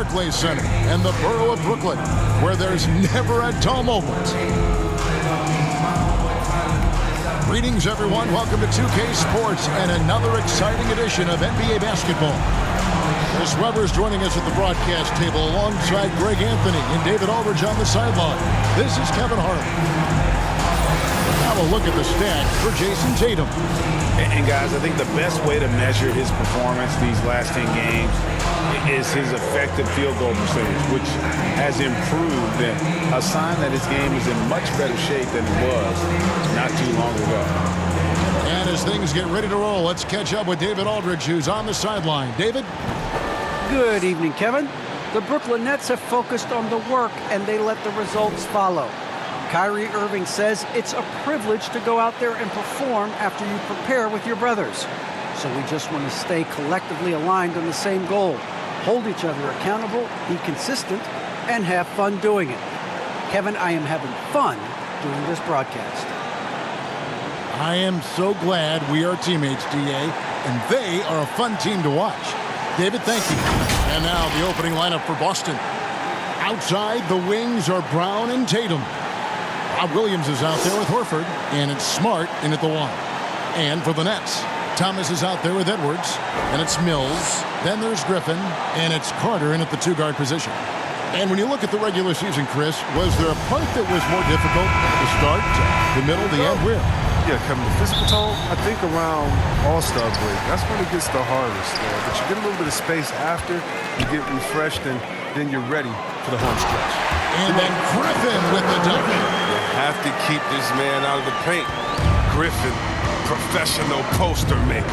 Barclays Center and the borough of Brooklyn, where there's never a dull moment. Greetings, everyone. Welcome to 2K Sports and another exciting edition of NBA basketball. Chris Webber's joining us at the broadcast table alongside Greg Anthony and David Aldridge on the sideline. This is Kevin Harlan. Now a look at the stats for Jason Tatum. And guys, I think the best way to measure his performance these last 10 games is his effective field goal percentage, which has improved, and a sign that his game is in much better shape than it was not too long ago. And as things get ready to roll, let's catch up with David Aldridge, who's on the sideline. David? Good evening, Kevin. The Brooklyn Nets have focused on the work, and they let the results follow. Kyrie Irving says it's a privilege to go out there and perform after you prepare with your brothers. So we just want to stay collectively aligned on the same goal. Hold each other accountable, be consistent, and have fun doing it. Kevin, I am having fun doing this broadcast. I am so glad we are teammates, DA, and they are a fun team to watch. David, thank you. And now the opening lineup for Boston. Outside, the wings are Brown and Tatum. Rob Williams is out there with Horford, and it's Smart in at the one. And for the Nets, Thomas is out there with Edwards, and it's Mills. Then there's Griffin, and it's Carter in at the two-guard position. And when you look at the regular season, Chris, was there a part that was more difficult? The start, the middle, the end, where? Yeah, Kevin, the physical toll, I think around All-Star break, that's when it gets the hardest. But you get a little bit of space after, you get refreshed, and then you're ready for the home stretch. And then Griffin with the dunk. Have to keep this man out of the paint. Griffin, professional poster maker.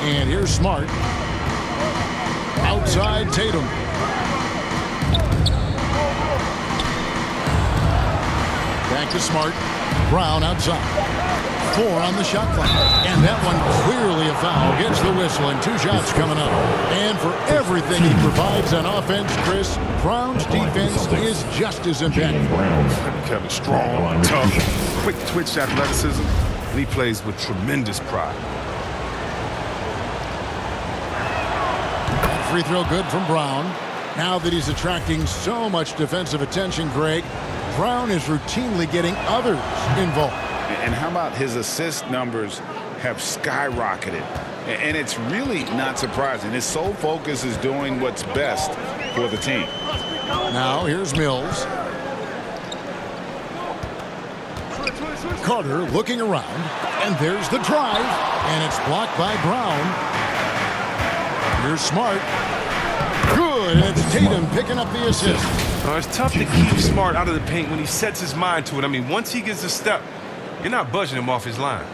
And here's Smart. Outside Tatum. Back to Smart. Brown outside. 4 on the shot clock. And that one clearly a foul. Gets the whistle and 2 shots coming up. And for everything he provides on offense, Chris, Brown's defense is just as impactful. Kevin, strong, tough, quick twitch athleticism, and he plays with tremendous pride. Free throw good from Brown. Now that he's attracting so much defensive attention, Greg, Brown is routinely getting others involved. And how about his assist numbers have skyrocketed? And it's really not surprising. His sole focus is doing what's best for the team. Now here's Mills. Carter looking around, and there's the drive, and it's blocked by Brown. Here's Smart. Good, and it's Tatum picking up the assist. It's tough to keep Smart out of the paint when he sets his mind to it. I mean, once he gets a step, you're not budging him off his line.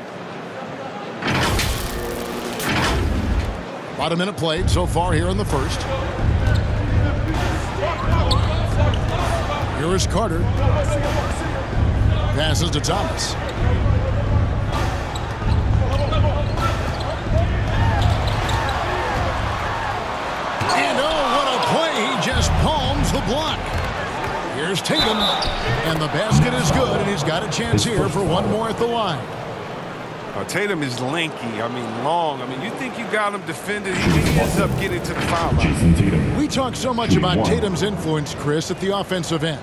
About a minute played so far here in the first. Here is Carter. Passes to Thomas. And oh, what a play. He just palms the block. Here's Tatum. And the basket is good, and he's got a chance here for one more at the line. Tatum is lanky, long. You think you got him defended, he ends up getting to the foul line. We talk so much about Tatum's influence, Chris, at the offensive end.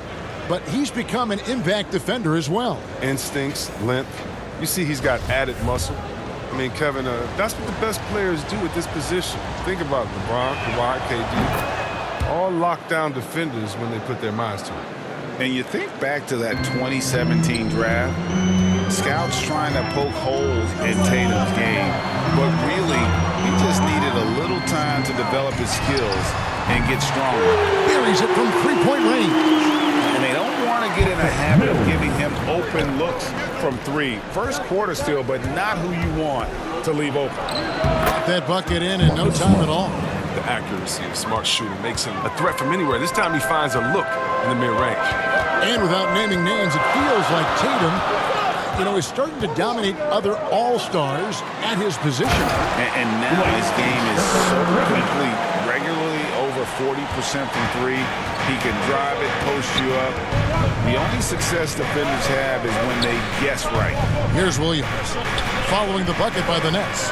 But he's become an impact defender as well. Instincts, length. You see he's got added muscle. Kevin, that's what the best players do at this position. Think about LeBron, Kawhi, KD. All lockdown defenders when they put their minds to it. And you think back to that 2017 draft, scouts trying to poke holes in Tatum's game, but really, he just needed a little time to develop his skills and get stronger. Here he's it from three-point range. And they don't want to get in a habit of giving him open looks from 3. First quarter still, but not who you want to leave open. Got that bucket in no time at all. The accuracy of Smart shooting makes him a threat from anywhere. This time he finds a look in the mid-range. And without naming names, it feels like Tatum, is starting to dominate other all-stars at his position. And now his game is so complete, regularly over 40% from three. He can drive it, post you up. The only success defenders have is when they guess right. Here's Williams following the bucket by the Nets.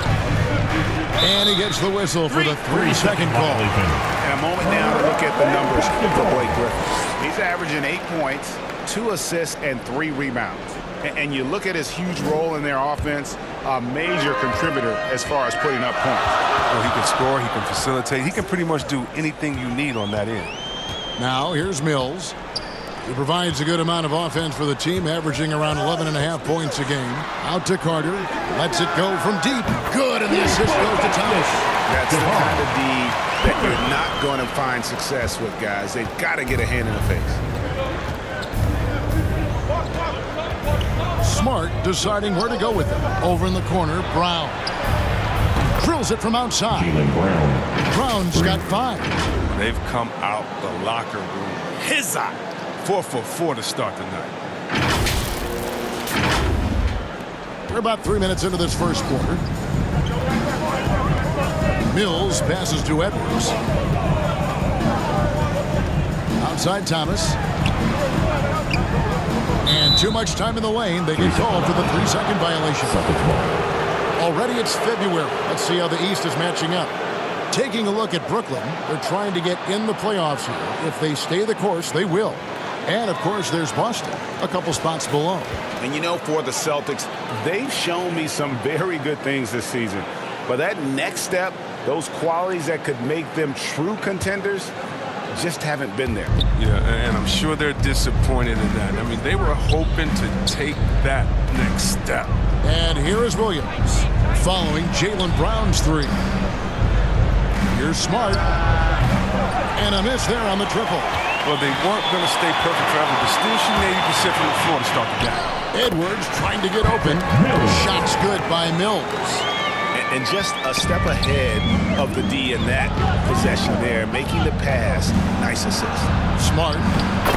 And he gets the whistle for the 3-second call. And a moment now to look at the numbers for Blake Griffin. He's averaging 8 points, 2 assists, and 3 rebounds. And you look at his huge role in their offense, a major contributor as far as putting up points. Well, he can score, he can facilitate, he can pretty much do anything you need on that end. Now here's Mills. He provides a good amount of offense for the team, averaging around 11.5 points a game. Out to Carter. Lets it go from deep. Good, and the assist goes to Thomas. That's the kind of D that you're not going to find success with, guys. They've got to get a hand in the face. Smart deciding where to go with it. Over in the corner, Brown. Drills it from outside. Brown's got 5. They've come out the locker room. His eye. 4 for 4 to start the night. We're about 3 minutes into this first quarter. Mills passes to Edwards. Outside Thomas. And too much time in the lane. They get called for the 3-second violation. Already it's February. Let's see how the East is matching up. Taking a look at Brooklyn, they're trying to get in the playoffs here. If they stay the course, they will. And, of course, there's Boston, a couple spots below. And, you know, for the Celtics, they've shown me some very good things this season. But that next step, those qualities that could make them true contenders, just haven't been there. Yeah, and I'm sure they're disappointed in that. I mean, they were hoping to take that next step. And here is Williams, following Jaylen Brown's 3. Here's Smart. And a miss there on the triple. Well, they weren't going to stay perfect forever, but still shooting 80% from the floor to start the game. Edwards trying to get open. Shot's good by Mills. And just a step ahead of the D in that possession there, making the pass. Nice assist. Smart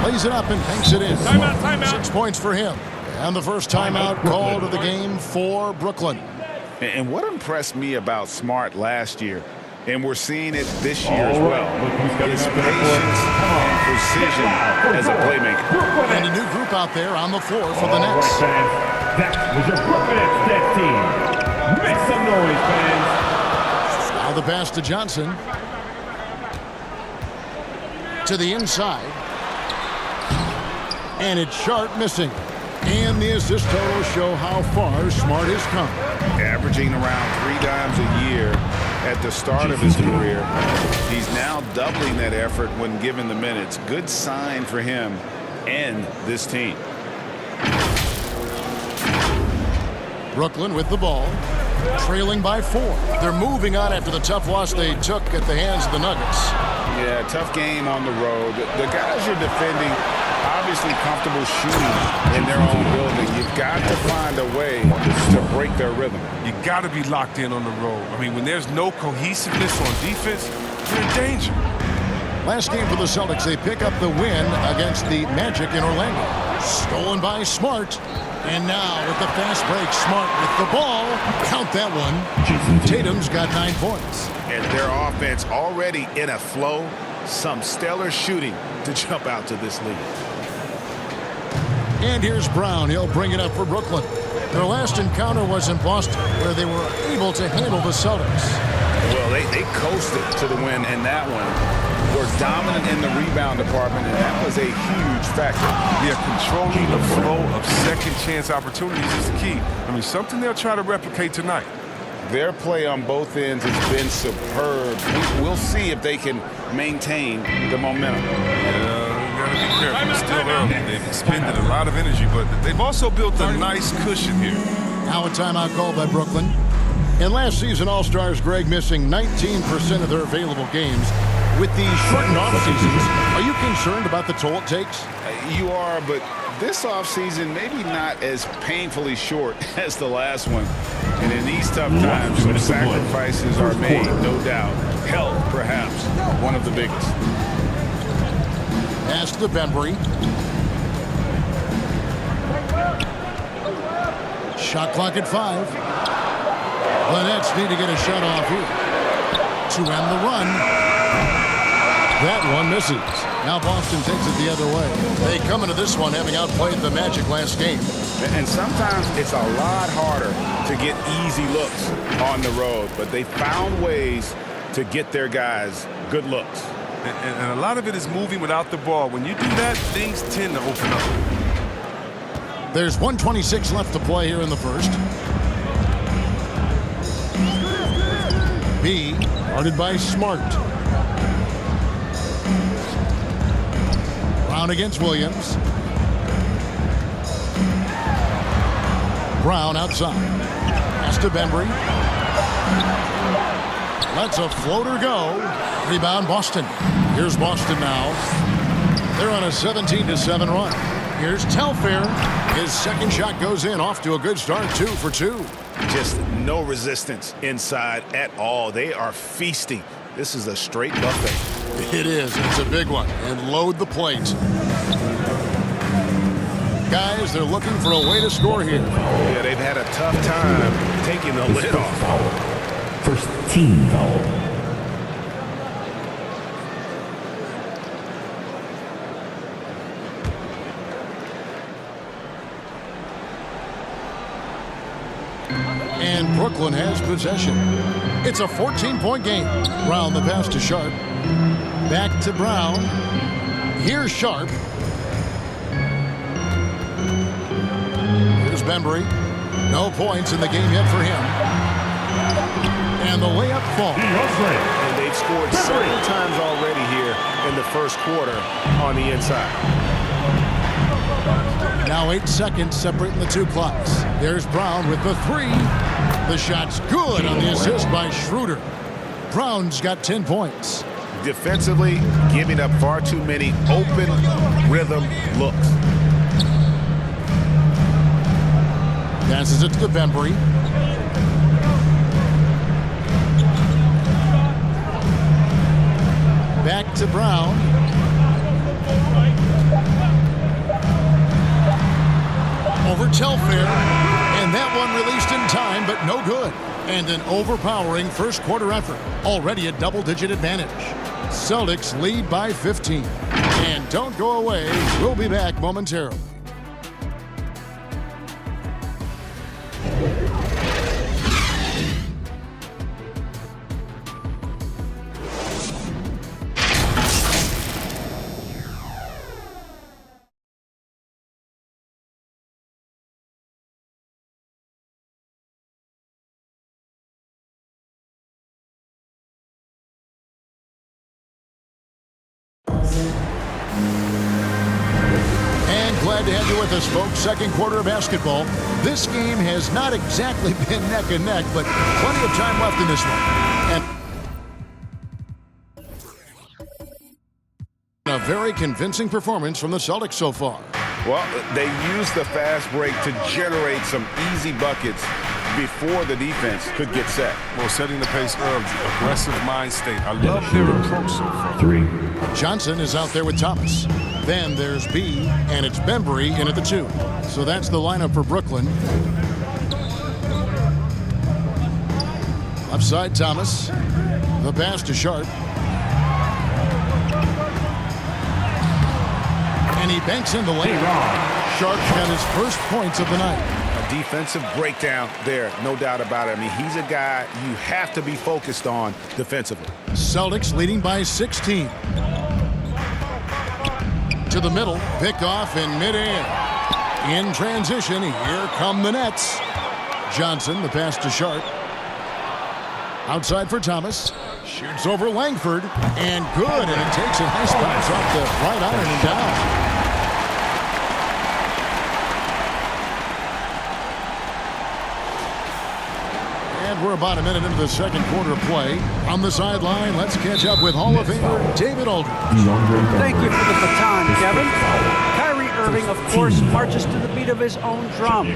lays it up and banks it in. Timeout. 6 points for him. And the first timeout called of the game for Brooklyn. And what impressed me about Smart last year, and we're seeing it this year as well, is patience and precision as a playmaker. And a new group out there on the floor for the Nets. That was your Brooklyn Nets team. Make some noise, fans. Now the pass to Johnson. To the inside. And it's Sharp missing. And the assist total show how far Smart has come. Averaging around 3 times a year at the start of his career. He's now doubling that effort when given the minutes. Good sign for him and this team. Brooklyn with the ball, trailing by 4. They're moving on after the tough loss they took at the hands of the Nuggets. Yeah, tough game on the road. The guys you're defending, obviously comfortable shooting in their own building. You've got to find a way to break their rhythm. You got to be locked in on the road. I mean, when there's no cohesiveness on defense, you're in danger. Last game for the Celtics, they pick up the win against the Magic in Orlando. Stolen by Smart. And now with the fast break, Smart with the ball. Count that one. Tatum's got 9 points. And their offense already in a flow. Some stellar shooting to jump out to this lead. And here's Brown. He'll bring it up for Brooklyn. Their last encounter was in Boston, where they were able to handle the Celtics. Well, they coasted to the win in that one. Were dominant in the rebound department, and that was a huge factor. Yeah, controlling the flow of second-chance opportunities is the key. I mean, something they'll try to replicate tonight. Their play on both ends has been superb. We'll see if they can maintain the momentum. Gotta be careful. It's still early. They've expended a lot of energy, but they've also built a nice cushion here. Now a timeout called by Brooklyn. In last season, All-Stars Greg missing 19% of their available games. With these shortened off-seasons, are you concerned about the toll it takes? You are, but this offseason maybe not as painfully short as the last one. And in these tough times, some sacrifices are made, no doubt. Health, perhaps, one of the biggest. Pass to Bembry. Shot clock at 5. The Nets need to get a shot off here to end the run. That one misses. Now Boston takes it the other way. They come into this one having outplayed the Magic last game. And sometimes it's a lot harder to get easy looks on the road, but they found ways to get their guys good looks. And a lot of it is moving without the ball. When you do that, things tend to open up. There's 1:26 left to play here in the first. B, guarded by Smart. Brown against Williams. Brown outside. Pass to Bembry. Lets a floater go. Rebound Boston. Here's Boston now. They're on a 17-7 run. Here's Telfair. His second shot goes in, off to a good start, 2 for 2. Just no resistance inside at all. They are feasting. This is a straight buffet. It is. It's a big one. And load the plate. Guys, they're looking for a way to score here. Yeah, they've had a tough time taking the lid off. First team foul. And Brooklyn has possession. It's a 14-point game. Brown the pass to Sharp. Back to Brown. Here's Sharp. Here's Bembry. No points in the game yet for him. And the layup falls. And they've scored several times already here in the first quarter on the inside. Now 8 seconds separating the two clocks. There's Brown with the 3. The shot's good on the assist by Schroeder. Brown's got 10 points. Defensively, giving up far too many open rhythm looks. Passes it to Bembry. Back to Brown. Over Telfair. And that one released in time, but no good. And an overpowering first quarter effort. Already a double-digit advantage. Celtics lead by 15. And don't go away. We'll be back momentarily. And glad to have you with us, folks. Second quarter of basketball. This game has not exactly been neck and neck, but plenty of time left in this one. And a very convincing performance from the Celtics so far. Well, they used the fast break to generate some easy buckets before the defense could get set. Well, setting the pace early, aggressive mind state. I love their approach so far. 3. Johnson is out there with Thomas. Then there's B, and it's Bembry in at the 2. So that's the lineup for Brooklyn. Left side, Thomas. The pass to Sharp. And he banks in the lane. Sharp's got his first points of the night. A defensive breakdown there, no doubt about it. I mean, he's a guy you have to be focused on defensively. Celtics leading by 16. To the middle, pick off in midair. In transition, here come the Nets. Johnson, the pass to Sharp. Outside for Thomas. Shoots over Langford. And good, and it takes a nice bounce off the right iron and down. And we're about a minute into the second quarter of play. On the sideline, let's catch up with Hall of Famer David Aldridge. Thank you for the baton, Kevin. Kyrie Irving, of course, marches to the beat of his own drum.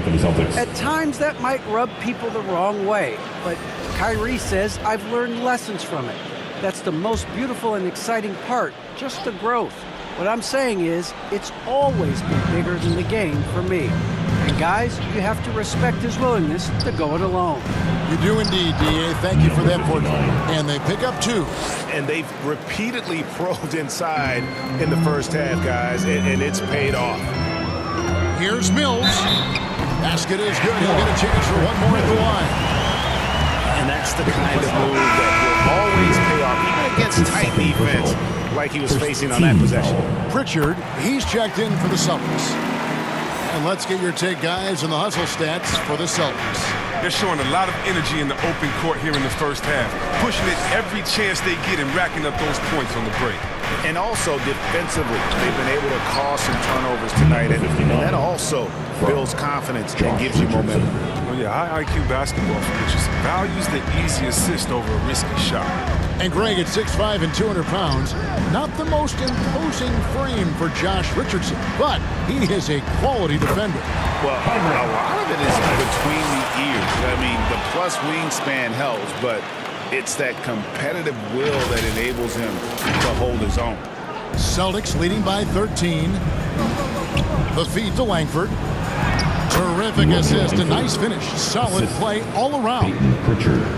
At times, that might rub people the wrong way, but Kyrie says, I've learned lessons from it. That's the most beautiful and exciting part, just the growth. What I'm saying is, it's always been bigger than the game for me. And Guys, you have to respect his willingness to go it alone. You do indeed, D.A. Thank you for that portrait. And they pick up 2. And they've repeatedly probed inside in the first half, guys, and it's paid off. Here's Mills. Basket is good. He'll get a chance for one more at the line. And that's the kind of move that will always pay off, even against tight defense like he was facing on that possession. Pritchard, he's checked in for the Celtics. And let's get your take, guys, on the hustle stats for the Celtics. They're showing a lot of energy in the open court here in the first half, pushing it every chance they get and racking up those points on the break. And also defensively, they've been able to cause some turnovers tonight, and that also builds confidence and gives you momentum. Oh yeah, high IQ basketball for Richardson. Values the easy assist over a risky shot. And Greg at 6'5" and 200 pounds, not the most imposing frame for Josh Richardson, but he is a quality defender. Well, a lot of it is between the ears. I mean, the plus wingspan helps, but it's that competitive will that enables him to hold his own. Celtics leading by 13. The feed to Langford. Terrific assist, a nice finish. Solid play all around.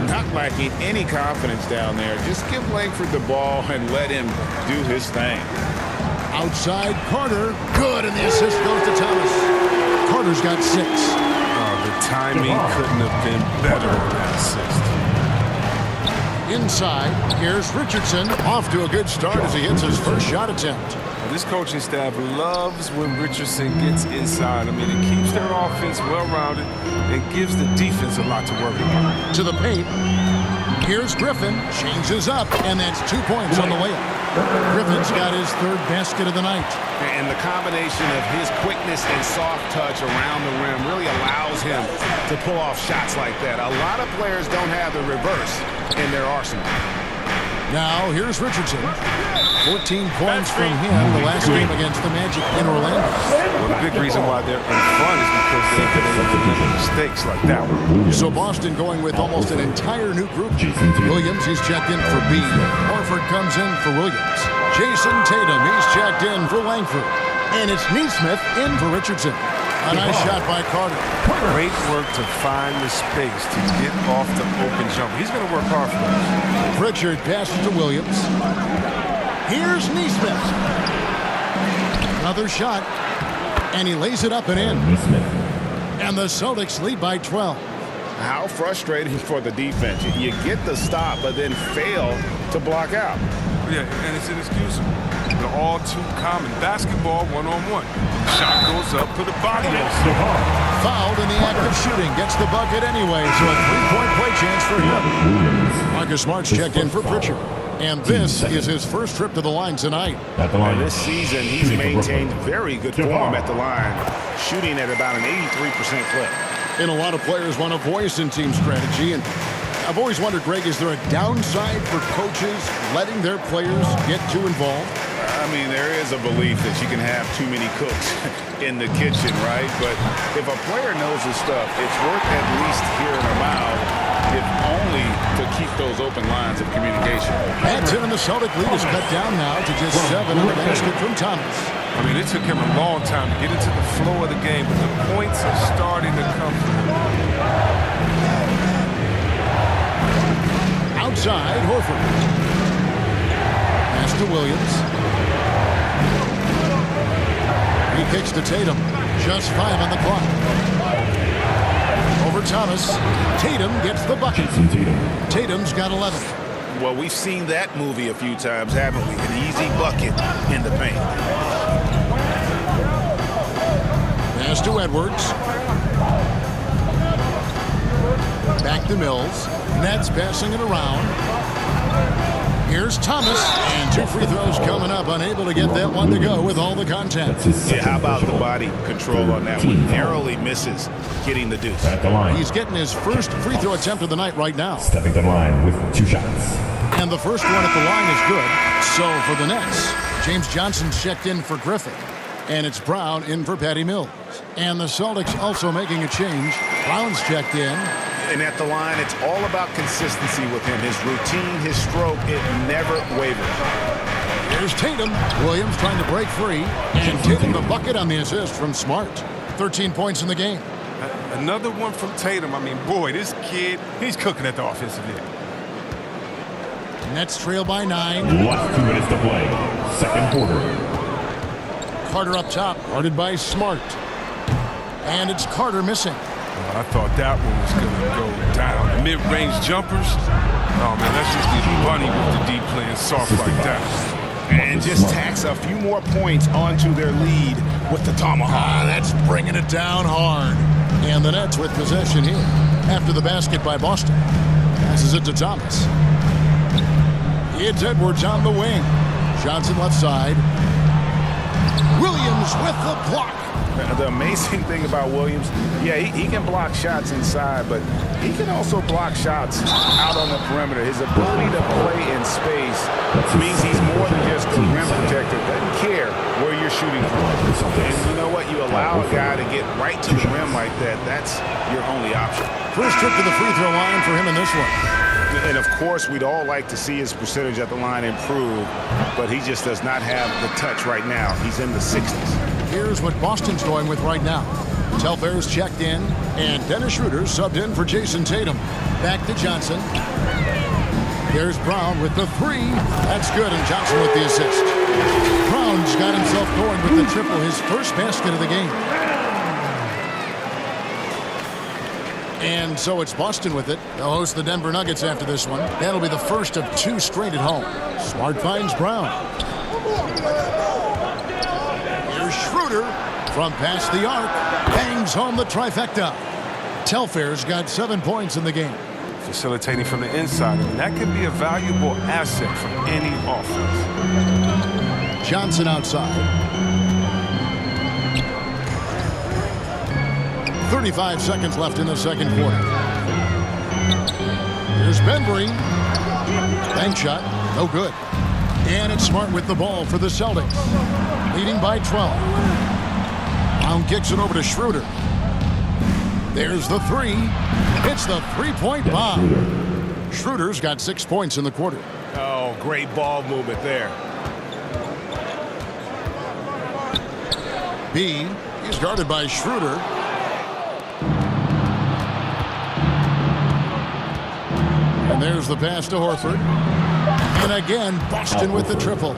Not lacking any confidence down there. Just give Langford the ball and let him do his thing. Outside Carter. Good, and the assist goes to Thomas. Carter's got 6. The timing couldn't have been better on that assist. Inside, here's Richardson. Off to a good start as he hits his first shot attempt. This coaching staff loves when Richardson gets inside. I mean, it keeps their offense well-rounded and gives the defense a lot to work about. To the paint. Here's Griffin. Changes up, and that's 2 points on the way up. Griffin's got his 3rd basket of the night. And the combination of his quickness and soft touch around the rim really allows him to pull off shots like that. A lot of players don't have the reverse in their arsenal. Now, here's Richardson. 14 points from him the last game against the Magic in Orlando. Well, the big reason why they're in front is because they've been able to limit mistakes like that one. So Boston going with almost an entire new group. Williams, he's checked in for B. Horford comes in for Williams. Jason Tatum, he's checked in for Langford. And it's Neesmith in for Richardson. A nice shot by Carter. Great work to find the space to get off the open jumper. He's going to work hard for us. Pritchard passes to Williams. Here's Neesmith. Another shot. And he lays it up and in. And the Celtics lead by 12. How frustrating for the defense. You get the stop, but then fail to block out. Yeah, and it's inexcusable. They're all too common. Basketball one-on-one. Shot goes up, put a body on. Fouled in the act of shooting. Gets the bucket anyway, so a 3-point play chance for him. Marcus Smart's checked in for Pritchard. And this is his first trip to the line tonight. At the line. This season, he's maintained very good form at the line, shooting at about an 83% clip. And a lot of players want a voice in team strategy. And I've always wondered, Greg, is there a downside for coaches letting their players get too involved? I mean, there is a belief that you can have too many cooks in the kitchen, right? But if a player knows his stuff, it's worth at least hearing them out, if only to keep those open lines of communication. That's it, and the Celtic lead is cut down now to just 7 on the basket from Thomas. I mean, it took him a long time to get into the flow of the game, but the points are starting to come from him. Outside, Horford. Pass to Williams. He kicks to Tatum. Just 5 on the clock. Over Thomas. Tatum gets the bucket. Tatum's got 11. Well, we've seen that movie a few times, haven't we? An easy bucket in the paint. Pass to Edwards. Back to Mills. Nets passing it around. Here's Thomas, and 2 free throws coming up. Unable to get that one to go with all the contact. Yeah, how about the body control on that one? Narrowly misses getting the deuce. At the line. He's getting his first free throw attempt of the night right now. Stepping to the line with 2 shots. And the first one at the line is good. So for the Nets, James Johnson's checked in for Griffin. And it's Brown in for Patty Mills. And the Celtics also making a change. Brown's checked in. And at the line, it's all about consistency with him. His routine, his stroke, it never wavers. Here's Tatum. Williams trying to break free. And taking the bucket on the assist from Smart. 13 points in the game. Another one from Tatum. I mean, boy, this kid, he's cooking at the offensive end. Nets trail by 9. Last 2 minutes to play. Second quarter. Carter up top, guarded by Smart. And it's Carter missing. I thought that one was going to go down. The mid-range jumpers. Oh, man, that's just the bunny with the deep playing soft like that. And just tacks a few more points onto their lead with the tomahawk. That's bringing it down hard. And the Nets with possession here after the basket by Boston. Passes it to Thomas. It's Edwards on the wing. Johnson left side. Williams with the block. The amazing thing about Williams, yeah, he can block shots inside, but he can also block shots out on the perimeter. His ability to play in space means he's more than just a rim protector. Doesn't care where you're shooting from. And you know what? You allow a guy to get right to the rim like that, that's your only option. First trip to the free throw line for him in this one. And, of course, we'd all like to see his percentage at the line improve, but he just does not have the touch right now. He's in the 60s. Here's what Boston's going with right now. Telfair's checked in, and Dennis Schroeder subbed in for Jason Tatum. Back to Johnson. Here's Brown with the 3. That's good, and Johnson with the assist. Brown's got himself going with the triple, his first basket of the game. And so it's Boston with it. They'll host the Denver Nuggets after this one. That'll be the first of 2 straight at home. Smart finds Brown. Here's Schroeder from past the arc. Bangs home the trifecta. Telfair's got 7 points in the game. Facilitating from the inside, and that could be a valuable asset for any offense. Johnson outside. 35 seconds left in the second quarter. Here's Benbury. Bank shot. No good. And it's Smart with the ball for the Celtics. Leading by 12. Brown kicks it over to Schroeder. There's the 3. It's the three-point bomb. Schroeder's got 6 points in the quarter. Oh, great ball movement there. B is guarded by Schroeder. And there's the pass to Horford. And again, Boston with the triple.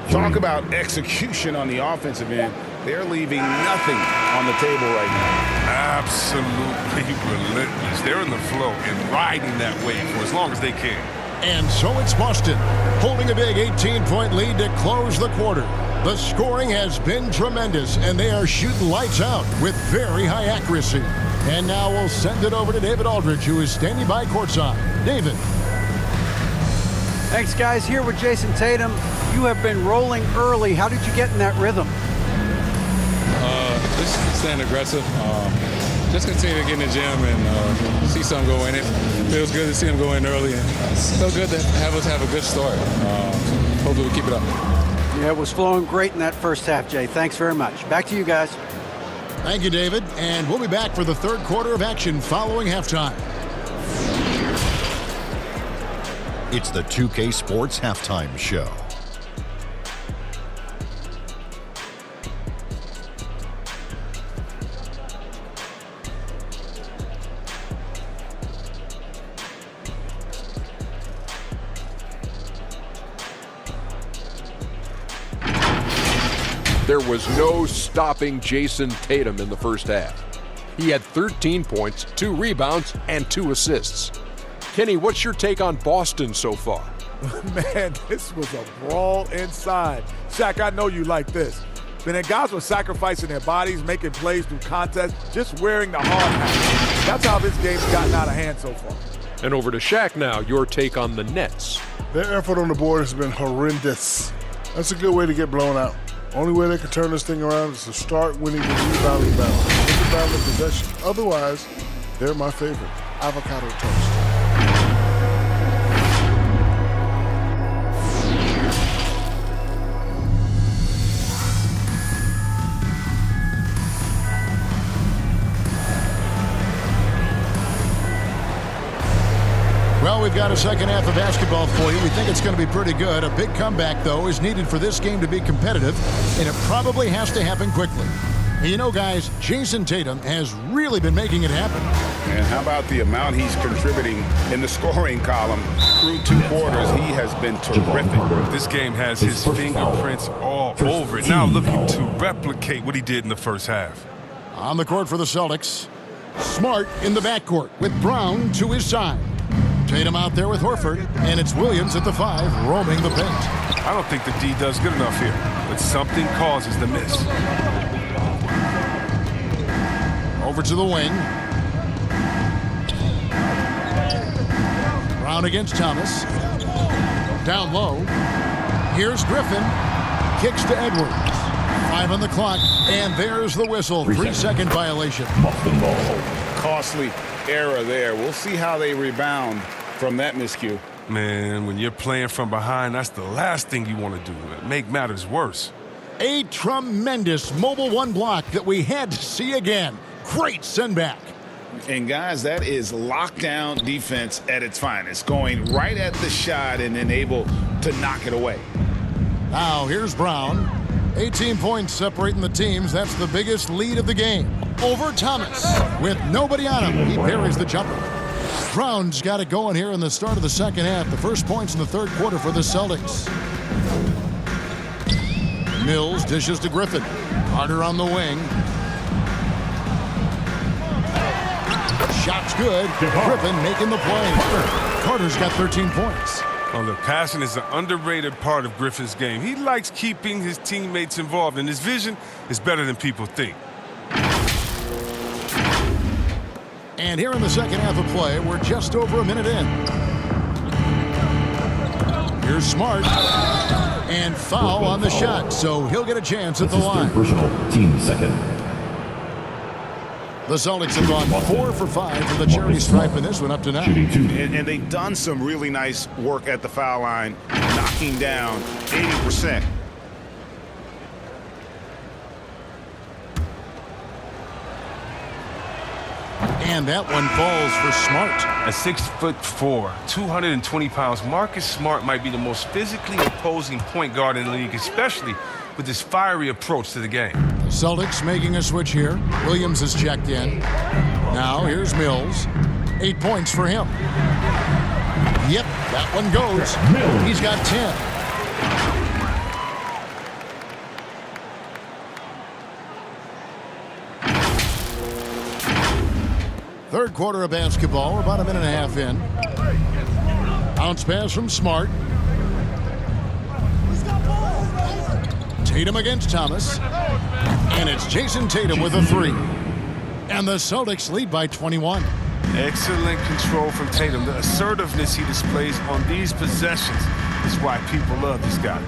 Talk about execution on the offensive end. They're leaving nothing on the table right now. Absolutely relentless. They're in the flow and riding that wave for as long as they can. And so it's Boston, holding a big 18-point lead to close the quarter. The scoring has been tremendous, and they are shooting lights out with very high accuracy. And now we'll send it over to David Aldridge, who is standing by courtside. David. Thanks, guys. Here with Jason Tatum. You have been rolling early. How did you get in that rhythm? Just staying aggressive. Just continue to get in the gym and see something go in. It feels good to see him go in early. And so good to have us have a good start. Hopefully we keep it up. Yeah, it was flowing great in that first half, Jay. Thanks very much. Back to you guys. Thank you, David. And we'll be back for the third quarter of action following halftime. It's the 2K Sports Halftime Show. There was no stopping Jason Tatum in the first half. He had 13 points, 2 rebounds, and 2 assists. Kenny, what's your take on Boston so far? Man, this was a brawl inside. Shaq, I know you like this. But then guys were sacrificing their bodies, making plays through contests, just wearing the hard hat. That's how this game's gotten out of hand so far. And over to Shaq now, your take on the Nets. Their effort on the board has been horrendous. That's a good way to get blown out. Only way they can turn this thing around is to start winning the rebounding battle. Take the battle of possession. Otherwise, they're my favorite. Avocado toast. Well, we've got a second half of basketball for you. We think it's going to be pretty good. A big comeback, though, is needed for this game to be competitive, and it probably has to happen quickly. You know, guys, Jason Tatum has really been making it happen. And how about the amount he's contributing in the scoring column through 2 quarters? He has been terrific. This game has his fingerprints all over it. Now looking to replicate what he did in the first half. On the court for the Celtics, Smart in the backcourt with Brown to his side. Tatum out there with Horford, and it's Williams at the 5 roaming the paint. I don't think the D does good enough here, but something causes the miss. Over to the wing. Brown against Thomas. Down low. Here's Griffin. Kicks to Edwards. 5 on the clock, and there's the whistle. 3-second violation. Costly error there. We'll see how they rebound from that miscue. Man, when you're playing from behind, that's the last thing you want to do. Make matters worse. A tremendous Mobile One block that we had to see again. Great send back. And guys, that is lockdown defense at its finest. Going right at the shot and then able to knock it away. Now here's Brown. 18 points separating the teams. That's the biggest lead of the game. Over Thomas. With nobody on him, he parries the jumper. Brown's got it going here in the start of the second half. The first points in the third quarter for the Celtics. Mills dishes to Griffin. Carter on the wing. Shot's good. Griffin making the play. Carter's got 13 points. Well, the passing is an underrated part of Griffin's game. He likes keeping his teammates involved, and his vision is better than people think. And here in the second half of play, we're just over a minute in. Here's Smart. And foul on the shot, so he'll get a chance at the line. Personal, team second. The Celtics have gone 4 for 5 for the charity stripe in this one up to now. And they've done some really nice work at the foul line, knocking down 80%. And that one falls for Smart. At 6'4", 220 pounds, Marcus Smart might be the most physically imposing point guard in the league, especially with his fiery approach to the game. Celtics making a switch here. Williams has checked in. Now here's Mills. 8 points for him. Yep, that one goes. He's got 10. Third quarter of basketball. We're about a minute and a half in. Bounce pass from Smart. Tatum against Thomas. And it's Jason Tatum with a 3. And the Celtics lead by 21. Excellent control from Tatum. The assertiveness he displays on these possessions is why people love this guy.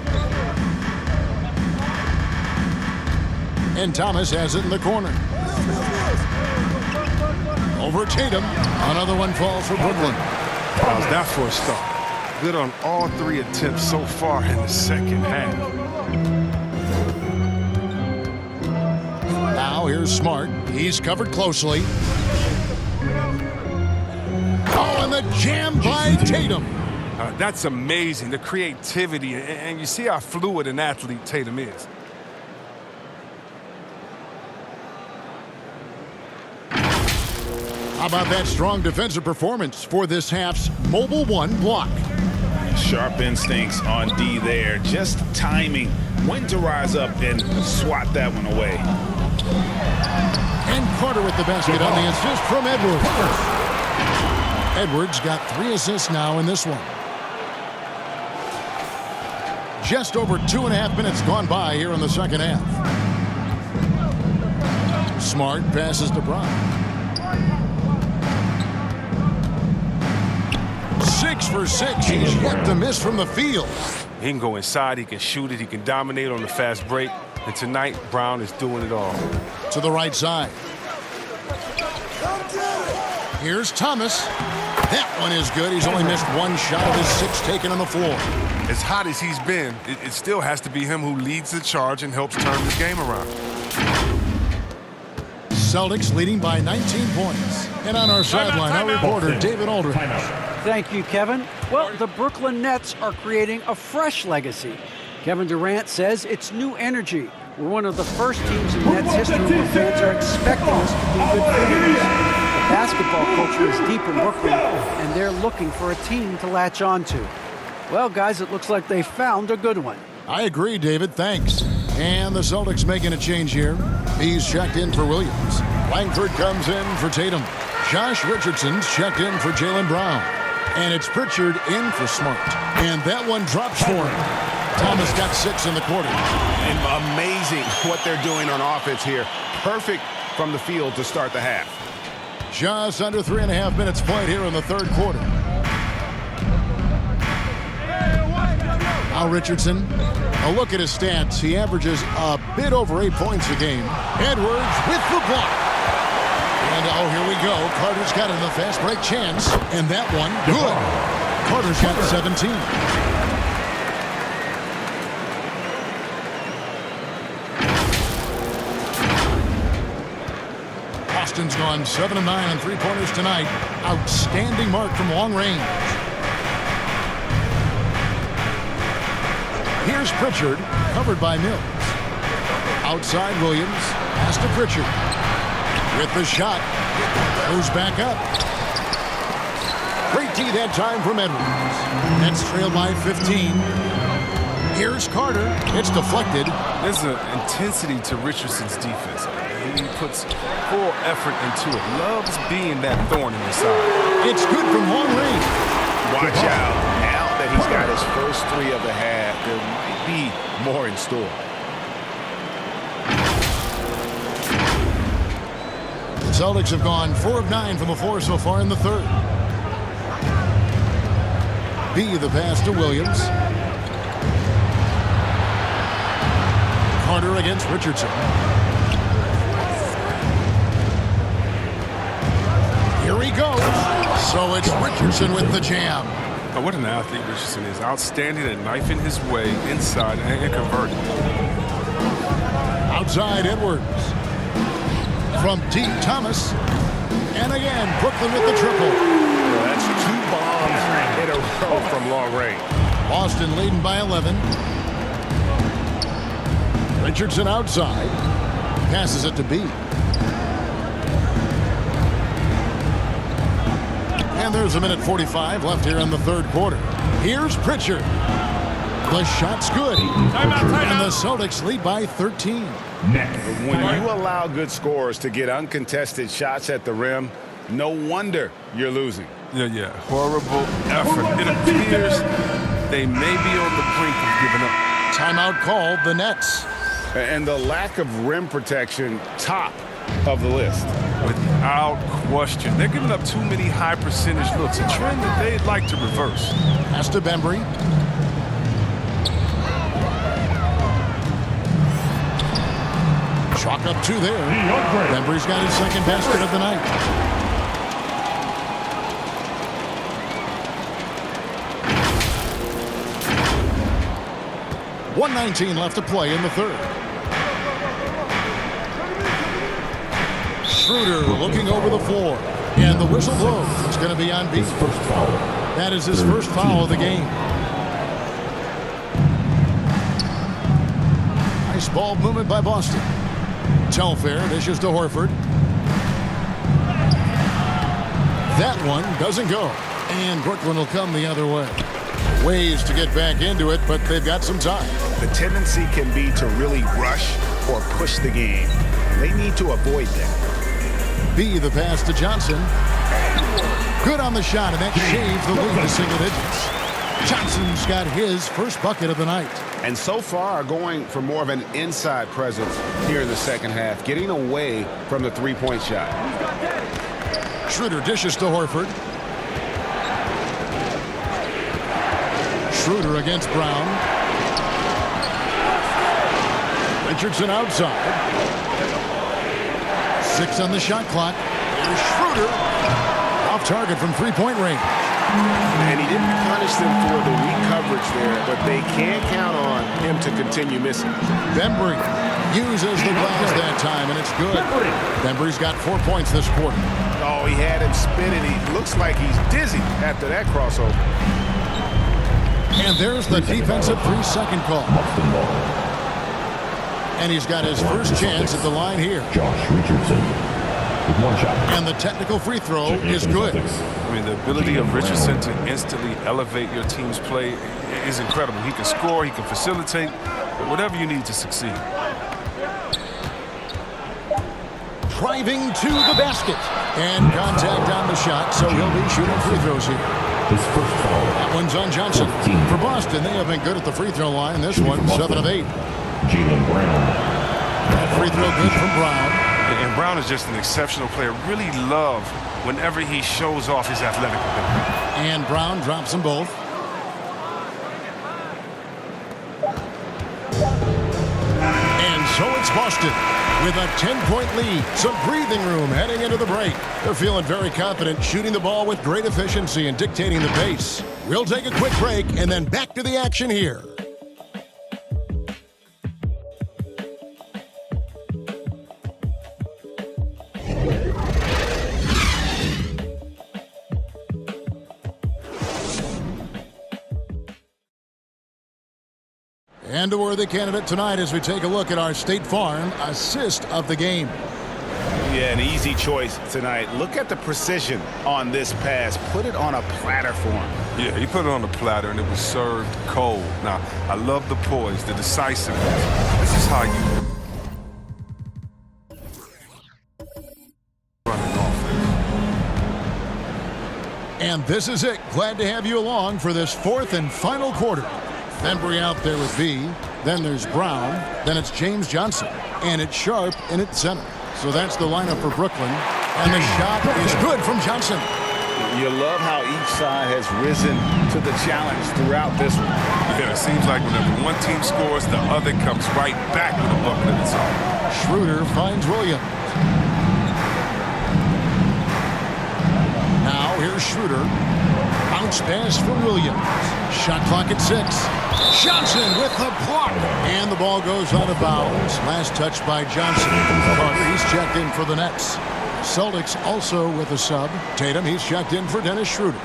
And Thomas has it in the corner. Over Tatum. Another one falls for Brooklyn. How's that for a start? Good on all 3 attempts so far in the second half. Now here's Smart. He's covered closely. Oh, and the jam by Tatum. That's amazing, the creativity, and you see how fluid an athlete Tatum is. How about that strong defensive performance for this half's Mobile One block? Sharp instincts on D there. Just timing when to rise up and swat that one away. And Carter with the basket on the assist from Edwards. Edwards got 3 assists now in this one. Just over 2.5 minutes gone by here in the second half. Smart passes to Brown. 6 for 6. He's yet to miss from the field. He can go inside, he can shoot it, he can dominate on the fast break. And tonight, Brown is doing it all. To the right side. Here's Thomas. That one is good. He's only missed 1 shot of his 6 taken on the floor. As hot as he's been, it still has to be him who leads the charge and helps turn this game around. Celtics leading by 19 points. And on our sideline, our reporter, David Aldridge. Thank you, Kevin. Well, the Brooklyn Nets are creating a fresh legacy. Kevin Durant says it's new energy. We're one of the first teams in Nets history where fans are expecting us to be good fans. The basketball culture is deep in Brooklyn, and they're looking for a team to latch on to. Well, guys, it looks like they found a good one. I agree, David. Thanks. And the Celtics making a change here. He's checked in for Williams. Langford comes in for Tatum. Josh Richardson's checked in for Jaylen Brown. And it's Pritchard in for Smart. And that one drops for him. Thomas got 6 in the quarter. And amazing what they're doing on offense here. Perfect from the field to start the half. Just under 3.5 minutes played here in the third quarter. Now Richardson, a look at his stats. He averages a bit over 8 points a game. Edwards with the block. And oh, here we go. Carter's got it in the fast break chance. And that one, good. Carter's got 17. Boston's gone 7 of 9 on three-pointers tonight. Outstanding mark from long range. Here's Pritchard, covered by Mills. Outside Williams, pass to Pritchard. With the shot, goes back up. Great D that time from Edwards. Nets trailed by 15. Here's Carter. It's deflected. There's an intensity to Richardson's defense. He puts full effort into it. Loves being that thorn in the side. It's good from long range. Watch out. Now that he's got his first 3 of the half, there might be more in store. The Celtics have gone 4 of 9 from the floor so far in the third. B, the pass to Williams. Carter against Richardson. Here he goes. So it's Richardson with the jam. Oh, what an athlete Richardson is. Outstanding at knifing his way inside and converting. Outside Edwards. From deep, Thomas. And again, Brooklyn with the triple. Well, that's 2 bombs in a row from long range. Boston leading by 11. Richardson outside. Passes it to B. And there's 1:45 left here in the third quarter. Here's Pritchard. The shot's good. And the Celtics lead by 13. When you allow good scorers to get uncontested shots at the rim, no wonder you're losing. Yeah. Horrible effort. It appears they may be on the brink of giving up. Timeout called the Nets. And the lack of rim protection, top of the list. Without question. They're giving up too many high percentage looks, a trend that they'd like to reverse. Pass to Bembry. Chalk up 2 there. Bembry's got his second basket of the night. .119 left to play in the third. Schroeder looking over the floor. And the whistle blows. It's going to be on B. That is his first foul of the game. Nice ball movement by Boston. Telfair dishes to Horford. That one doesn't go. And Brooklyn will come the other way. Ways to get back into it, but they've got some time. The tendency can be to really rush or push the game. They need to avoid that. B, the pass to Johnson. Good on the shot, and that shaves the lead to single digits. Johnson's got his first bucket of the night. And so far going for more of an inside presence here in the second half, getting away from the three-point shot. Schroeder dishes to Horford. Schroeder against Brown. Richardson outside. 6 on the shot clock. Here's Schroeder. Off target from three-point range. And he didn't punish them for the weak coverage there, but they can't count on him to continue missing. Bembry uses the glass that time, and it's good. Bembry's got 4 points this quarter. Oh, he had him spinning. He looks like he's dizzy after that crossover. And there's the defensive 3-second call. And he's got his first chance at the line here. Josh Richardson with 1 shot. And the technical free throw is good. I mean, the ability of Richardson to instantly elevate your team's play is incredible. He can score, he can facilitate, whatever you need to succeed. Driving to the basket. And contact on the shot, so he'll be shooting free throws here. His first foul. That one's on Johnson. 15. For Boston, they have been good at the free throw line. This one, 7 of 8. Jaylen Brown. That free throw good from Brown. And Brown is just an exceptional player. Really love whenever he shows off his athletic ability. And Brown drops them both. And so it's Boston with a 10-point lead. Some breathing room heading into the break. They're feeling very confident, shooting the ball with great efficiency and dictating the pace. We'll take a quick break and then back to the action here. And a worthy candidate tonight as we take a look at our State Farm assist of the game. Yeah, an easy choice tonight. Look at the precision on this pass. Put it on a platter for him. Yeah, he put it on the platter and it was served cold. Now, I love the poise, the decisiveness. This is how you run an offense. And this is it. Glad to have you along for this 4th and final quarter. Bembry out there with B. Then there's Brown. Then it's James Johnson. And it's Sharp in at center. So that's the lineup for Brooklyn. And the shot is good from Johnson. You love how each side has risen to the challenge throughout this one. Yeah, it seems like whenever one team scores, the other comes right back with a bucket of its own. Schroeder finds Williams. Now here's Schroeder. Bounce pass from Williams. Shot clock at 6. Johnson with the block. And the ball goes out of bounds. Last touch by Johnson. Carter, he's checked in for the Nets. Celtics also with a sub. Tatum, he's checked in for Dennis Schroeder.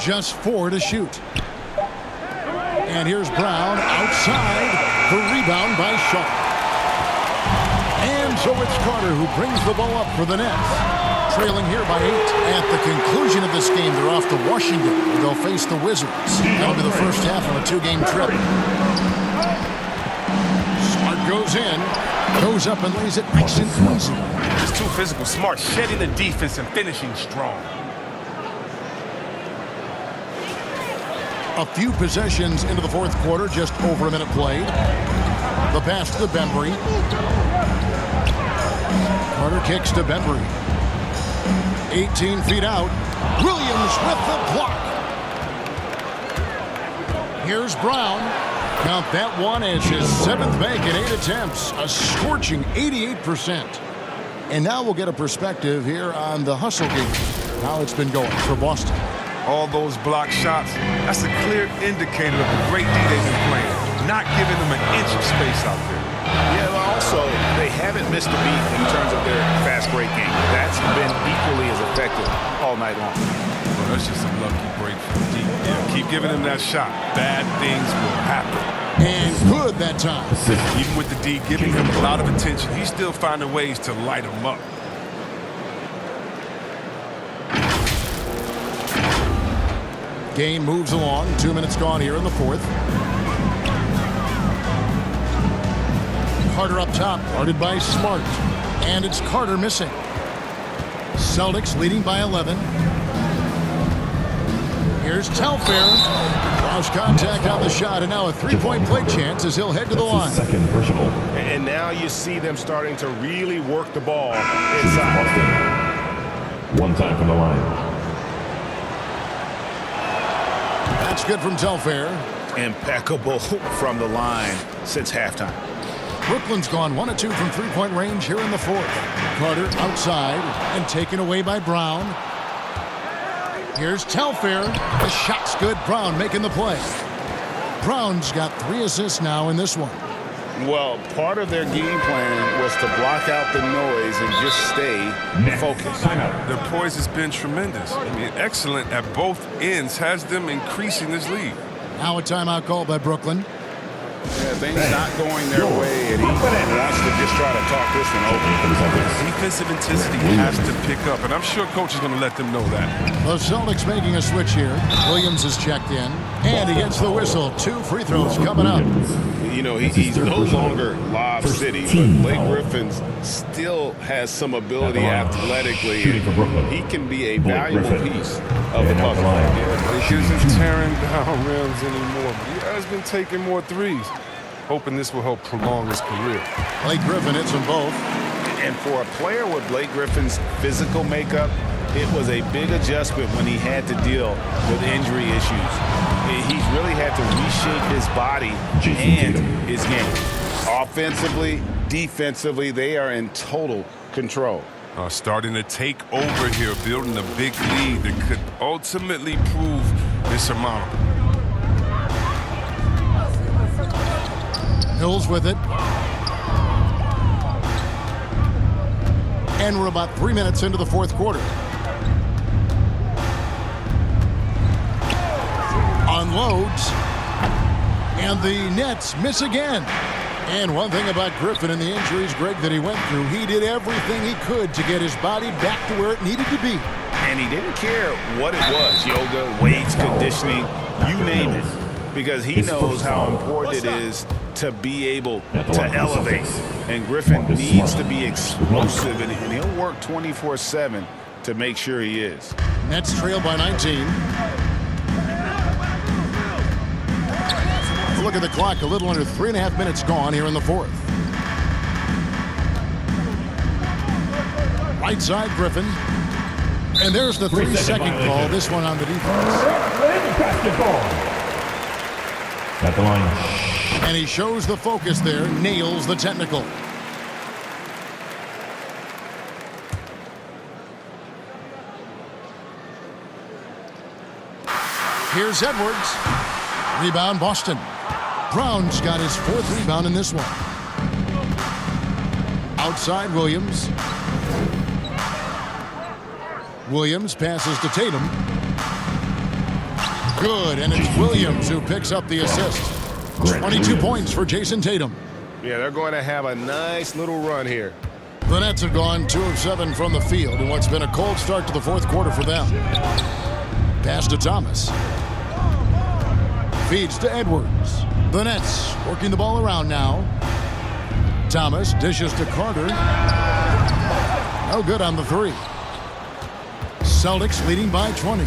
Just 4 to shoot. And here's Brown outside. The rebound by Sharp. And so it's Carter who brings the ball up for the Nets. Trailing here by 8. At the conclusion of this game, they're off to Washington, where they'll face the Wizards. That'll be the first half of a 2-game trip. Smart goes in, goes up and lays it nice and easy. Just too physical. Smart, shedding the defense and finishing strong. A few possessions into the 4th quarter, just over a minute played. The pass to Bembry. Carter kicks to Bembry. 18 feet out. Williams with the block. Here's Brown. Count that one as his 7th make in 8 attempts. A scorching 88%. And now we'll get a perspective here on the hustle game. How it's been going for Boston. All those block shots, that's a clear indicator of the great D they've been playing. Not giving them an inch of space out there. Yeah, but also, they haven't missed a beat in terms of their fast break game. That's been equally as effective all night long. Well, that's just a lucky break from deep. Yeah, keep giving them that shot. Bad things will happen. And good that time. Even with the D giving him a lot of attention, he's still finding ways to light him up. Game moves along. 2 minutes gone here in the 4th. Carter up top, guarded by Smart. And it's Carter missing. Celtics leading by 11. Here's Telfair. Draws contact on the shot, and now a 3-point play chance as he'll head to the line. Second personal. And now you see them starting to really work the ball inside. 1 time from the line. That's good from Telfair. Impeccable from the line since halftime. Brooklyn's gone 1 of 2 from 3-point range here in the 4th. Carter outside and taken away by Brown. Here's Telfair. The shot's good. Brown making the play. Brown's got 3 assists now in this one. Well, part of their game plan was to block out the noise and just stay focused. Their poise has been tremendous. I mean, excellent at both ends, has them increasing this lead. Now a timeout called by Brooklyn. Yeah, things not going their way, and he wants to just try to talk this one over. Defensive intensity has to pick up, and I'm sure coach is going to let them know that. The Celtics making a switch here. Williams is checked in, and he gets the whistle. 2 free throws coming up. You know, he's no longer Lob City, but Blake Griffin still has some ability athletically. He can be a valuable piece of the puzzle. He isn't tearing down rims anymore, but he has been taking more threes. Hoping this will help prolong his career. Blake Griffin hits them both. And for a player with Blake Griffin's physical makeup, it was a big adjustment when he had to deal with injury issues. He's really had to reshape his body and his game. Offensively, defensively, they are in total control. Starting to take over here, building a big lead that could ultimately prove insurmountable. Hills with it. And we're about 3 minutes into the fourth quarter. Unloads. And the Nets miss again. And one thing about Griffin and the injuries, Greg, that he went through, he did everything he could to get his body back to where it needed to be. And he didn't care what it was, yoga, weights, conditioning, you name it, because he knows how important it is to be able to elevate. And Griffin needs to be explosive, and he'll work 24/7 to make sure he is. Nets trail by 19. Look at the clock, a little under 3.5 minutes gone here in the fourth. Right side, Griffin. And there's the 3-second call, this one on the defense. Basketball. At the line. And he shows the focus there, nails the technical. Here's Edwards. Rebound, Boston. Brown's got his 4th rebound in this one. Outside, Williams. Williams passes to Tatum. Good, and it's Williams who picks up the assist. 22 points for Jason Tatum. Yeah, they're going to have a nice little run here. The Nets have gone 2 of 7 from the field in what's been a cold start to the fourth quarter for them. Pass to Thomas. Feeds to Edwards. The Nets working the ball around now. Thomas dishes to Carter. No good on the 3. Celtics leading by 20.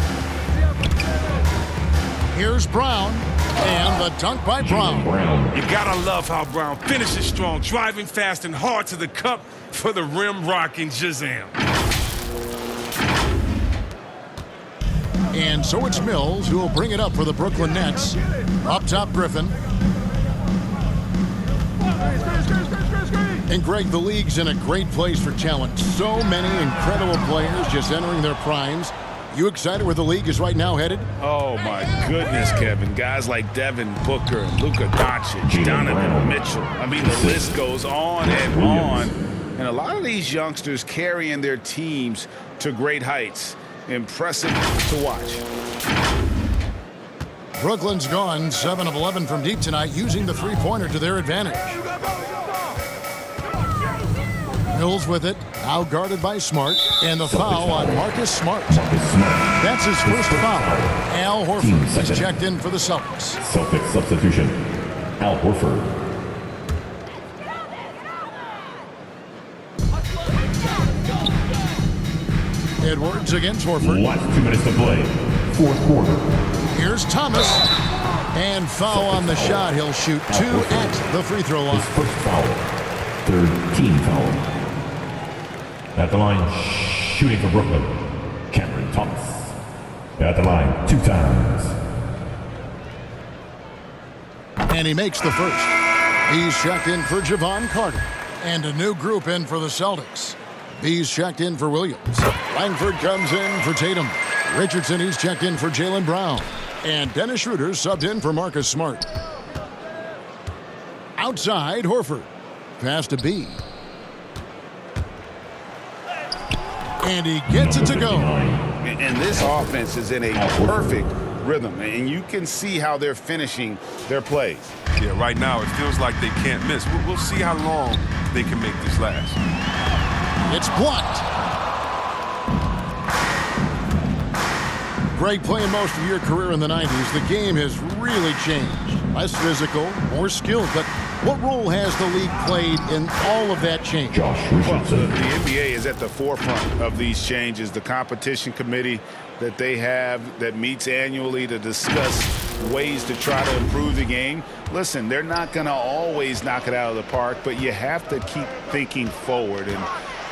Here's Brown. And the dunk by Brown. You gotta love how Brown finishes strong, driving fast and hard to the cup for the rim rocking Shazam. And so it's Mills who will bring it up for the Brooklyn Nets. Up top, Griffin. And Greg, the league's in a great place for talent. So many incredible players just entering their primes. You excited where the league is right now headed? Oh, my goodness, Kevin. Guys like Devin Booker, Luka Doncic, Donovan Mitchell. I mean, the list goes on and on. And a lot of these youngsters carrying their teams to great heights. Impressive to watch. Brooklyn's gone 7 of 11 from deep tonight, using the three-pointer to their advantage. Mills with it, now guarded by Smart, and the foul on Marcus Smart. That's his first foul. Al Horford is checked in for the Celtics. Celtics substitution. Al Horford. Edwards against Horford. Last 2 minutes to play. Fourth quarter. Here's Thomas. And foul on the shot. He'll shoot 2 at the free throw line. His first foul. 3rd team foul. At the line, shooting for Brooklyn, Cameron Thomas. At the line, 2 times. And he makes the first. He's checked in for Javon Carter. And a new group in for the Celtics. He's checked in for Williams. Langford comes in for Tatum. Richardson, he's checked in for Jaylen Brown. And Dennis Schroeder subbed in for Marcus Smart. Outside, Horford. Pass to B. And he gets it to go. And this offense is in a perfect rhythm, and you can see how they're finishing their plays. Yeah, right now it feels like they can't miss. We'll see how long they can make this last. It's blocked. Greg, playing most of your career in the 90s, the game has really changed. Less physical, more skilled, but what role has the league played in all of that change? Well, the NBA is at the forefront of these changes. The competition committee that they have that meets annually to discuss ways to try to improve the game. Listen, they're not going to always knock it out of the park, but you have to keep thinking forward. And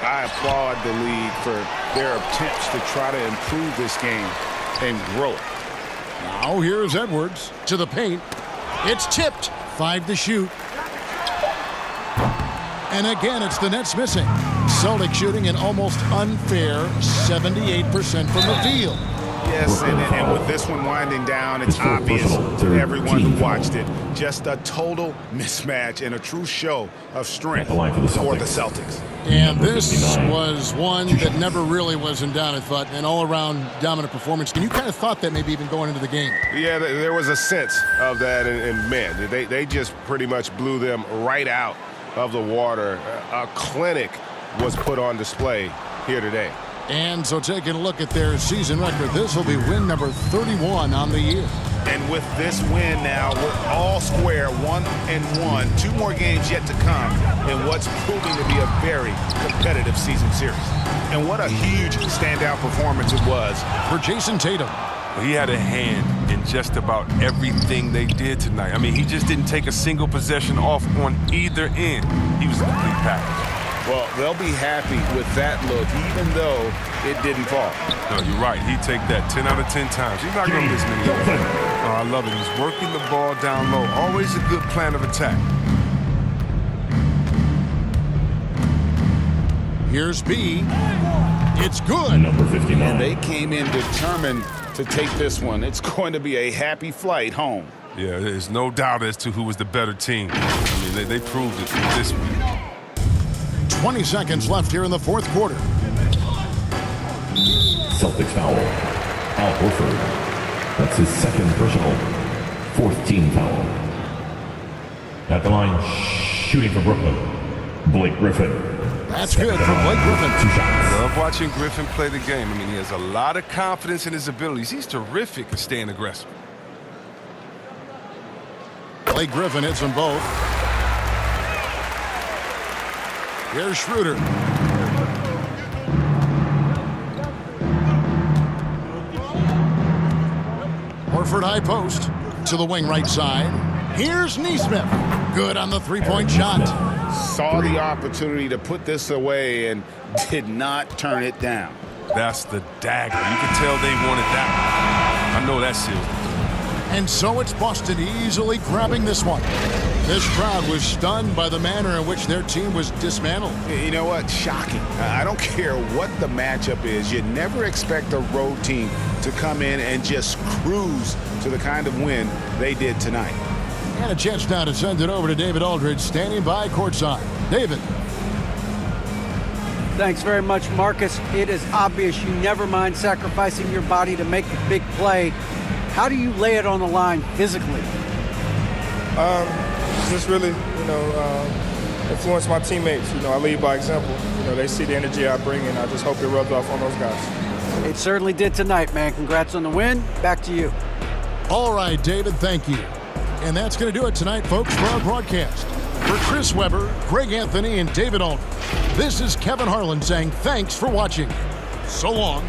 I applaud the league for their attempts to try to improve this game and grow it. Now here's Edwards to the paint. It's tipped. 5 to shoot. And again, it's the Nets missing. Celtics shooting an almost unfair 78% from the field. Yes, and with this one winding down, it's obvious to everyone who watched it. Just a total mismatch and a true show of strength for the Celtics. And this was one that never really was in doubt, I thought, an all-around dominant performance. And you kind of thought that maybe even going into the game. Yeah, there was a sense of that, and man, they just pretty much blew them right out of the water. A clinic was put on display here today. And so taking a look at their season record, this will be win number 31 on the year. And with this win now, we're all square, 1-1. 2 more games yet to come in what's proving to be a very competitive season series. And what a huge standout performance it was for Jason Tatum. He had a hand in just about everything they did tonight. I mean, he just didn't take a single possession off on either end. He was a complete package. Well, they'll be happy with that look, even though it didn't fall. No, you're right. He'd take that 10 out of 10 times. He's not going to miss many of them. Oh, I love it. He's working the ball down low. Always a good plan of attack. Here's B. It's good. Number 59. And they came in determined to take this one. It's going to be a happy flight home. Yeah, there's no doubt as to who was the better team. I mean, they proved it this week. 20 seconds left here in the fourth quarter. Celtics foul. Al Horford. That's his second personal. 4th team foul. At the line, shooting for Brooklyn, Blake Griffin. That's good for Blake Griffin. 2 shots. I love watching Griffin play the game. I mean, he has a lot of confidence in his abilities. He's terrific at staying aggressive. Blake Griffin hits them both. Here's Schroeder. Horford high post to the wing right side. Here's Nesmith. Good on the three-point shot. Saw the opportunity to put this away and did not turn it down. That's the dagger. You can tell they wanted that one. I know that seals it. And so it's Boston easily grabbing this one. This crowd was stunned by the manner in which their team was dismantled. You know what? Shocking. I don't care what the matchup is. You never expect a road team to come in and just cruise to the kind of win they did tonight. And a chance now to send it over to David Aldridge, standing by courtside. David. Thanks very much, Marcus. It is obvious you never mind sacrificing your body to make the big play. How do you lay it on the line physically? Just really, influence my teammates. I lead by example. They see the energy I bring, and I just hope it rubs off on those guys. It certainly did tonight, man. Congrats on the win. Back to you. All right, David, thank you. And that's going to do it tonight, folks, for our broadcast. For Chris Webber, Greg Anthony, and David Aldridge, this is Kevin Harlan saying thanks for watching. So long.